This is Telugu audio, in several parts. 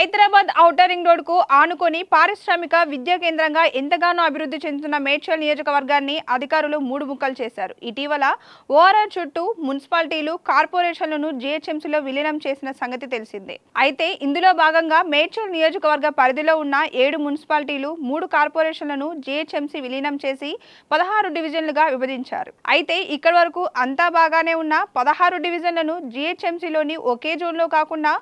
హైదరాబాద్ ఔటర్ రింగ్ రోడ్డుకు ఆనుకొని పారిశ్రామిక విద్యా కేంద్రంగా ఎంతగానో అభివృద్ధి చెందుతున్న మేడ్చల్ నియోజకవర్గాన్ని అధికారులు మూడు ముక్కలు చేశారు. ఇటీవల ఓఆర్ఆర్ చుట్టూ మున్సిపాలిటీలు, కార్పొరేషన్లను జీహెచ్ఎంసీలో విలీనం చేసిన సంగతి తెలిసిందే. అయితే ఇందులో భాగంగా మేడ్చల్ నియోజకవర్గ పరిధిలో ఉన్న 7 మున్సిపాలిటీలు, 3 కార్పొరేషన్లను జీహెచ్ఎంసీ విలీనం చేసి 16 డివిజన్లుగా విభజించారు. అయితే ఇక్కడి వరకు అంతా బాగానే ఉన్న 16 డివిజన్లను జీహెచ్ఎంసీలోని ఒకే జోన్లో కాకుండా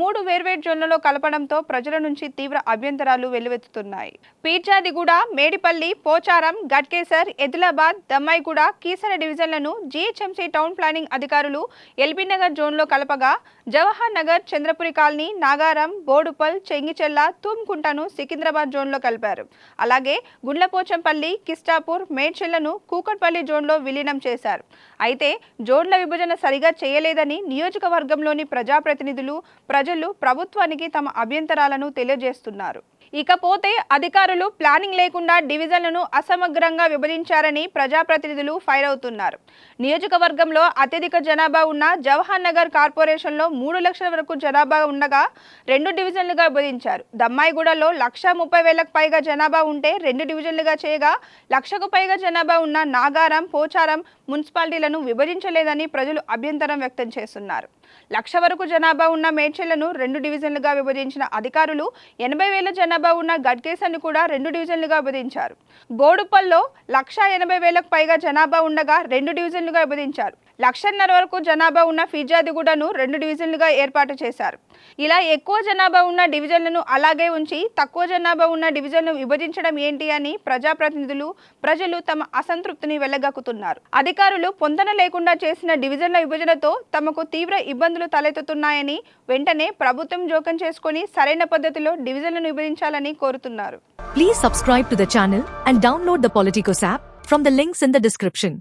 3 వేర్వేరు జోన్లలో కలపడంతో ప్రజల నుంచి తీవ్ర అభ్యంతరాలు వెల్లువెత్తుతున్నాయి. పీర్జాదిగూడ, మేడిపల్లి, పోచారం, గట్కేసర్, ఎదిలాబాద్, దమ్మాయిగూడ, కీసర డివిజన్లను జీహెచ్ఎంసీ టౌన్ ప్లానింగ్ అధికారులు ఎల్బీ నగర్ జోన్లో కలపగా జవహర్ నగర్, చంద్రపురి కాలనీ, నాగారం, బోడుపల్, చెంగిచెల్ల, తూమ్కుంటను సికింద్రాబాద్ జోన్లో కలిపారు. అలాగే గుండ్లపోచంపల్లి, కిస్టాపూర్, మేడ్చల్లను కూకట్పల్లి జోన్లో విలీనం చేశారు. అయితే జోన్ల విభజన సరిగా చేయలేదని నియోజకవర్గంలోని ప్రజాప్రతినిధులు, ప్రజలు ప్రభుత్వానికి తమ అభ్యంతరాలను తెలియజేస్తున్నారు. ఇకపోతే అధికారులు ప్లానింగ్ లేకుండా డివిజన్లను అసమగ్రంగా విభజించారని ప్రజాప్రతినిధులు ఫైర్ అవుతున్నారు. నియోజకవర్గంలో అత్యధిక జనాభా ఉన్న జవహర్ నగర్ కార్పొరేషన్లో 3 లక్షల వరకు జనాభా ఉండగా 2 డివిజన్లుగా విభజించారు. దమ్మాయిగూడలో 1,30,000కు పైగా జనాభా ఉంటే 2 డివిజన్లుగా చేయగా 1,00,000కు పైగా జనాభా ఉన్న నాగారం, పోచారం మున్సిపాలిటీలను విభజించలేదని ప్రజలు అభ్యంతరం వ్యక్తం చేస్తున్నారు. 1,00,000 వరకు జనాభా ఉన్న మేడ్చల్లను 2 డివిజన్లుగా విభజించిన అధికారులు 80,000 జనాభా ఉన్న గట్కేసర్ను కూడా 2 డివిజన్లుగా విభజించారు. బోడుపల్లో 1,80,000కు పైగా జనాభా ఉండగా 2 డివిజన్లుగా విభజించారు. 1,50,000 వరకు జనాభా ఉన్న ఫిర్జాదిగూడను 2 డివిజన్లుగా ఏర్పాటు చేశారు. ఇలా ఎక్కువ జనాభా ఉన్న డివిజన్లను అలాగే ఉంచి తక్కువ జనాభా ఉన్న డివిజన్ను విభజించడం ఏంటి అని ప్రజాప్రతినిధులు, ప్రజలు తమ అసంతృప్తిని వెళ్లగక్కుతున్నారు. అధికారులు పొందన లేకుండా చేసిన డివిజన్ల విభజనతో తమకు తీవ్ర ఇబ్బందులు తలెత్తుతున్నాయని వెంటనే ప్రభుత్వం జోక్యం చేసుకుని సరైన పద్ధతిలో డివిజన్లను విభజించాలని కోరుతున్నారు. Please subscribe to the channel and download the Politicos app from the links in the description.